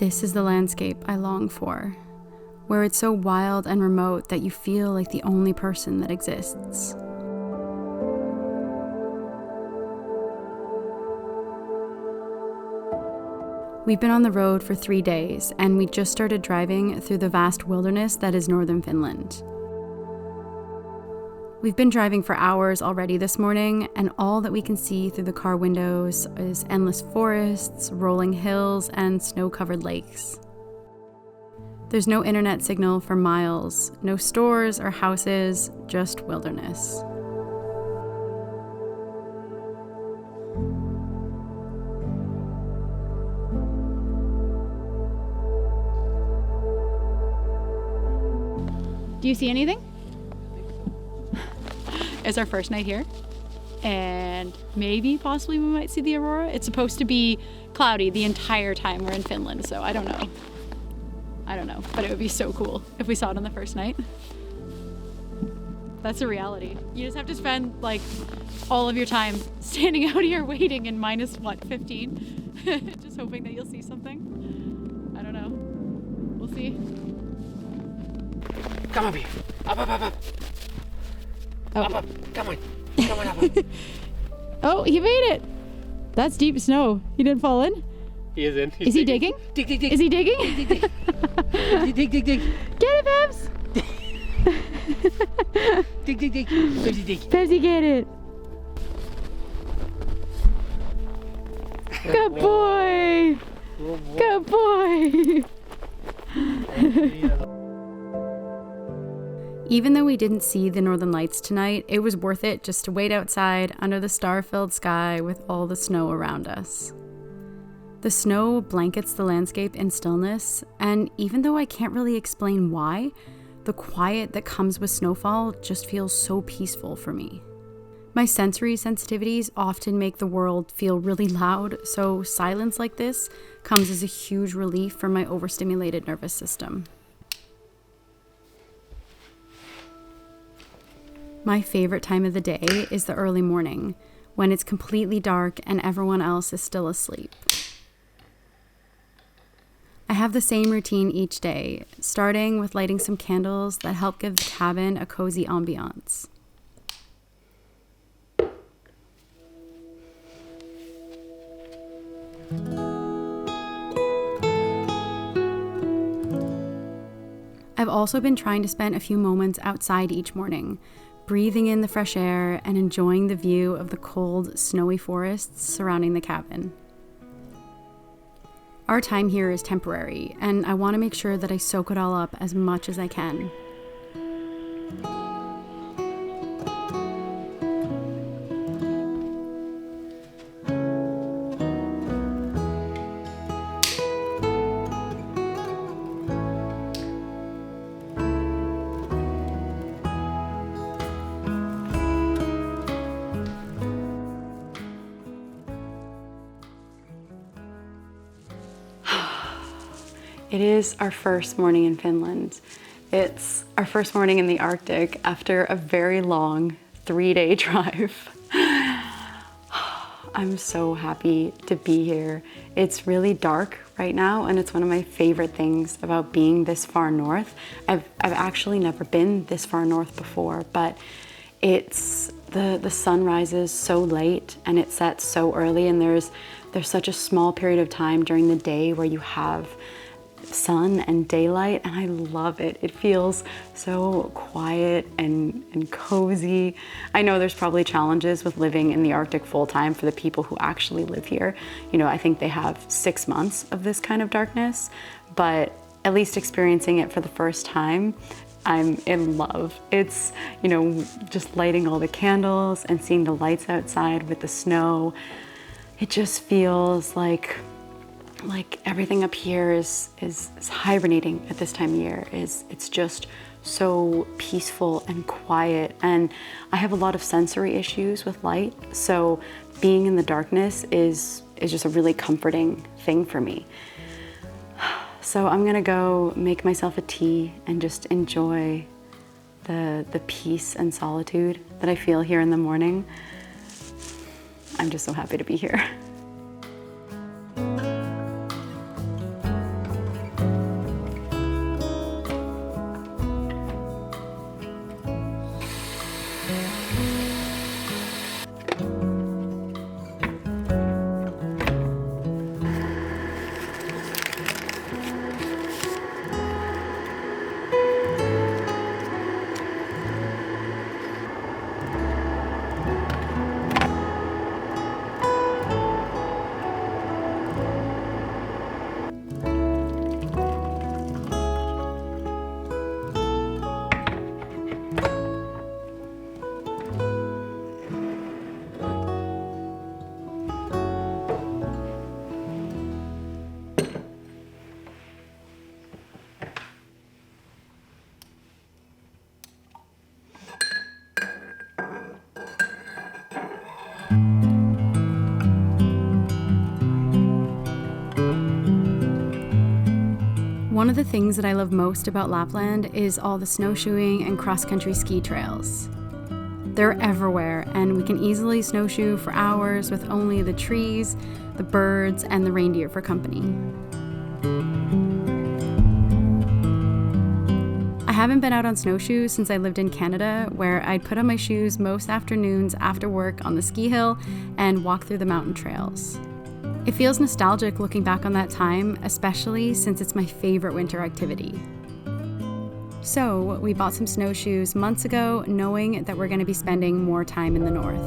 This is the landscape I long for, where it's so wild and remote that you feel like the only person that exists. We've been on the road for 3 days, and we just started driving through the vast wilderness that is Northern Finland. We've been driving for hours already this morning, and all that we can see through the car windows is endless forests, rolling hills, and snow-covered lakes. There's no internet signal for miles, no stores or houses, just wilderness. Do you see anything? It's our first night here, and possibly we might see the aurora. It's supposed to be cloudy the entire time we're in Finland, so I don't know, but it would be so cool if we saw it on the first night. That's a reality. You just have to spend like all of your time standing out here waiting in minus 15, just hoping that you'll see something. I don't know. We'll see. Come up here. Up. Oh. Up. Come on, up. Oh, he made it. That's deep snow. He didn't fall in. He is in. Is he digging? Dig. Is he digging? Dig. Get it, Babs. Dig. Dig. Babsy, get it. Good boy. Good boy. Even though we didn't see the northern lights tonight, it was worth it just to wait outside under the star-filled sky with all the snow around us. The snow blankets the landscape in stillness, and even though I can't really explain why, the quiet that comes with snowfall just feels so peaceful for me. My sensory sensitivities often make the world feel really loud, so silence like this comes as a huge relief for my overstimulated nervous system. My favorite time of the day is the early morning, when it's completely dark and everyone else is still asleep. I have the same routine each day, starting with lighting some candles that help give the cabin a cozy ambiance. I've also been trying to spend a few moments outside each morning, breathing in the fresh air and enjoying the view of the cold, snowy forests surrounding the cabin. Our time here is temporary, and I want to make sure that I soak it all up as much as I can. It is our first morning in Finland. It's our first morning in the Arctic after a very long 3-day drive. I'm so happy to be here. It's really dark right now, and it's one of my favorite things about being this far north. I've actually never been this far north before, but it's the sun rises so late and it sets so early, and there's such a small period of time during the day where you have sun and daylight, and I love it. It feels so quiet and cozy. I know there's probably challenges with living in the Arctic full time for the people who actually live here. You know, I think they have 6 months of this kind of darkness, but at least experiencing it for the first time, I'm in love. It's, you know, just lighting all the candles and seeing the lights outside with the snow. It just feels like everything up here is hibernating at this time of year. It's just so peaceful and quiet, and I have a lot of sensory issues with light, so being in the darkness is just a really comforting thing for me. So I'm gonna go make myself a tea and just enjoy the peace and solitude that I feel here in the morning. I'm just so happy to be here. One of the things that I love most about Lapland is all the snowshoeing and cross-country ski trails. They're everywhere, and we can easily snowshoe for hours with only the trees, the birds, and the reindeer for company. I haven't been out on snowshoes since I lived in Canada, where I'd put on my shoes most afternoons after work on the ski hill and walk through the mountain trails. It feels nostalgic looking back on that time, especially since it's my favorite winter activity. So, we bought some snowshoes months ago, knowing that we're going to be spending more time in the north.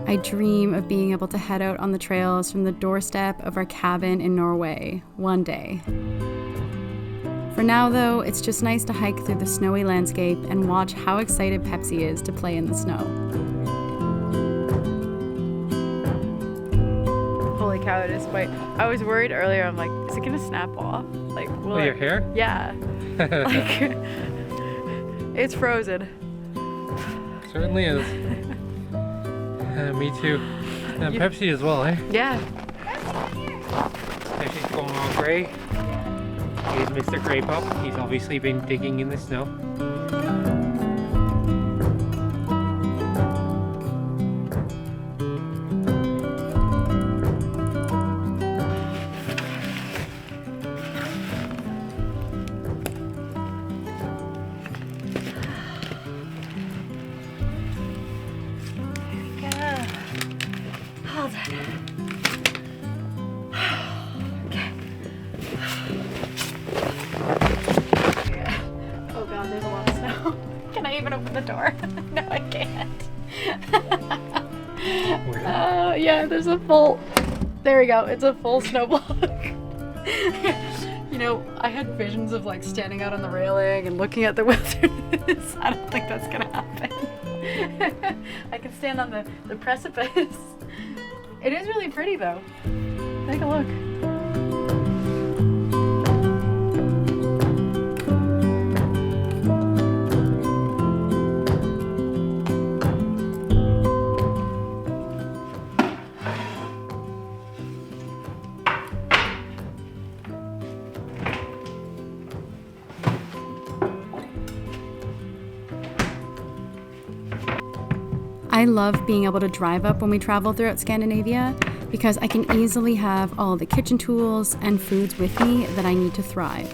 I dream of being able to head out on the trails from the doorstep of our cabin in Norway one day. For now, though, it's just nice to hike through the snowy landscape and watch how excited Pepsi is to play in the snow. Holy cow, it is quite. I was worried earlier, I'm like, is it gonna snap off? Like, will your hair? Yeah. Like, it's frozen. Certainly is. Me too. And Pepsi as well, eh? Yeah. Pepsi's going all gray. Here's Mr. Grey Pup. He's obviously been digging in the snow. Hold on. Okay. Oh god, there's a lot of snow. Can I even open the door? No, I can't. Yeah, there's a full. There we go. It's a full snow block. You know, I had visions of like standing out on the railing and looking at the wilderness. I don't think that's gonna happen. I can stand on the precipice. It is really pretty though. Take a look. I love being able to drive up when we travel throughout Scandinavia because I can easily have all the kitchen tools and foods with me that I need to thrive.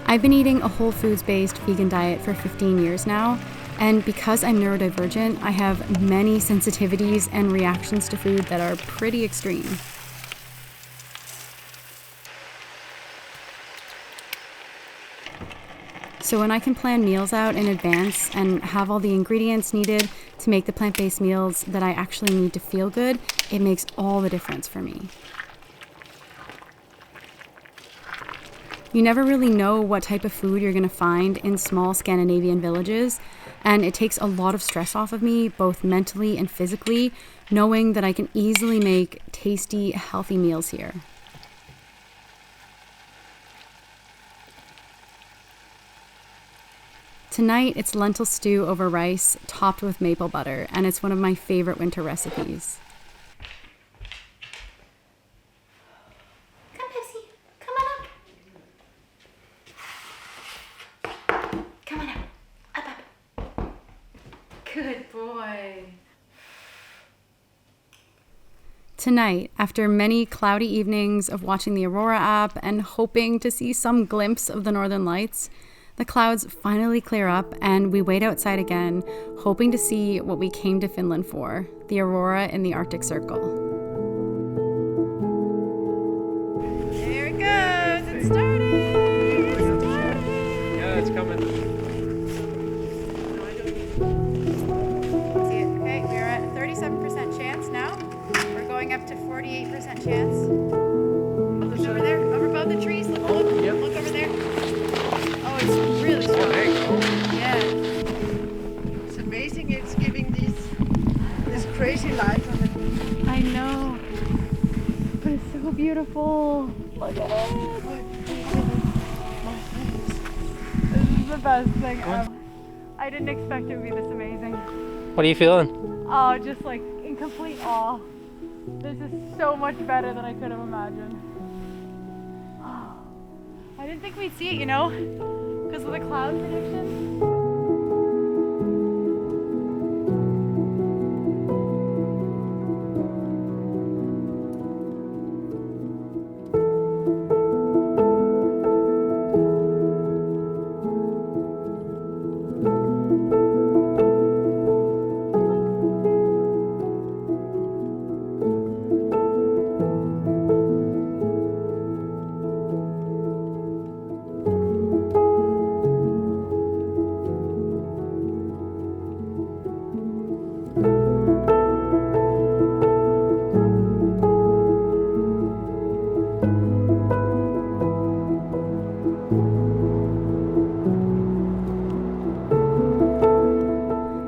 I've been eating a whole foods-based vegan diet for 15 years now, and because I'm neurodivergent, I have many sensitivities and reactions to food that are pretty extreme. So when I can plan meals out in advance and have all the ingredients needed to make the plant-based meals that I actually need to feel good, it makes all the difference for me. You never really know what type of food you're going to find in small Scandinavian villages, and it takes a lot of stress off of me, both mentally and physically, knowing that I can easily make tasty, healthy meals here. Tonight, it's lentil stew over rice, topped with maple butter, and it's one of my favorite winter recipes. Good boy. Tonight, after many cloudy evenings of watching the Aurora app and hoping to see some glimpse of the Northern Lights, the clouds finally clear up and we wait outside again, hoping to see what we came to Finland for, the Aurora in the Arctic Circle. There it goes. It's starting. It's starting. Yeah, it's coming. See it? Okay, we're at 37% chance now. We're going up to 48% chance. Look over there, over above the trees. Look, look over there. Oh, it's really so beautiful. Look at it. This is the best thing ever. I didn't expect it would be this amazing. What are you feeling? Oh, just like in complete awe. This is so much better than I could have imagined. I didn't think we'd see it, you know, because of the cloud prediction.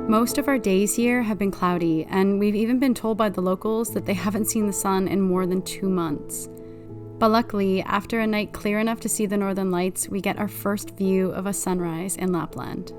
Most of our days here have been cloudy, and we've even been told by the locals that they haven't seen the sun in more than 2 months. But luckily, after a night clear enough to see the northern lights, we get our first view of a sunrise in Lapland.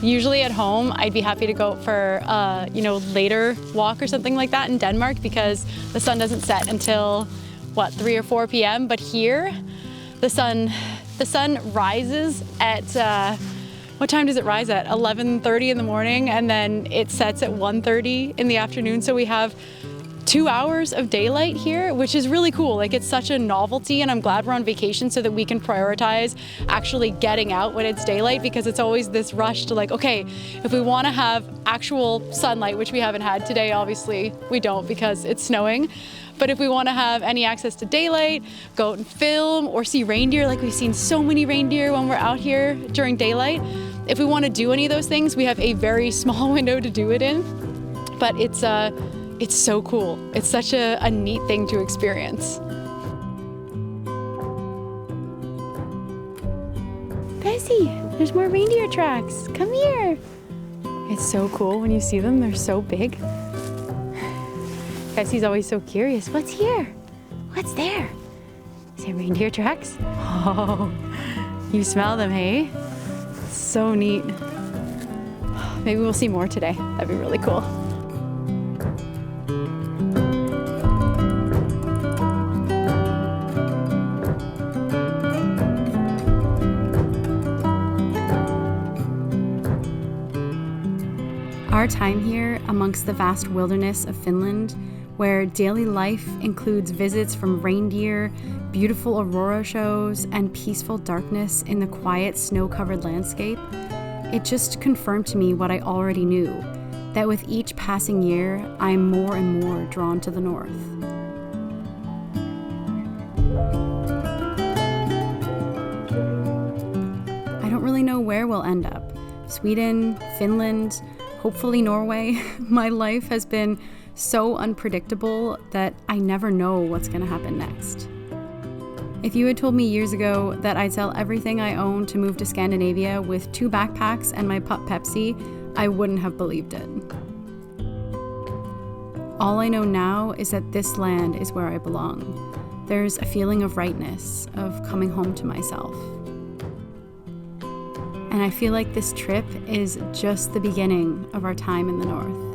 Usually at home, I'd be happy to go for later walk or something like that in Denmark because the sun doesn't set until 3 or 4 p.m. But here, the sun rises at what time does it rise at? 11:30 in the morning, and then it sets at 1:30 in the afternoon. So we have 2 hours of daylight here, which is really cool. Like, it's such a novelty, and I'm glad we're on vacation so that we can prioritize actually getting out when it's daylight, because it's always this rush to like, okay, if we want to have actual sunlight, which we haven't had today, obviously we don't because it's snowing. But if we want to have any access to daylight, go out and film or see reindeer, like we've seen so many reindeer when we're out here during daylight. If we want to do any of those things, we have a very small window to do it in. But it's so cool. It's such a neat thing to experience. Bessie, there's more reindeer tracks. Come here. It's so cool when you see them. They're so big. Bessie's always so curious. What's here? What's there? Is it reindeer tracks? Oh, you smell them, hey? So neat. Maybe we'll see more today. That'd be really cool. Our time here amongst the vast wilderness of Finland, where daily life includes visits from reindeer, beautiful aurora shows, and peaceful darkness in the quiet snow-covered landscape, it just confirmed to me what I already knew, that with each passing year, I'm more and more drawn to the north. I don't really know where we'll end up. Sweden, Finland, hopefully Norway. My life has been so unpredictable that I never know what's going to happen next. If you had told me years ago that I'd sell everything I own to move to Scandinavia with 2 backpacks and my pup Pepsi, I wouldn't have believed it. All I know now is that this land is where I belong. There's a feeling of rightness, of coming home to myself. And I feel like this trip is just the beginning of our time in the north.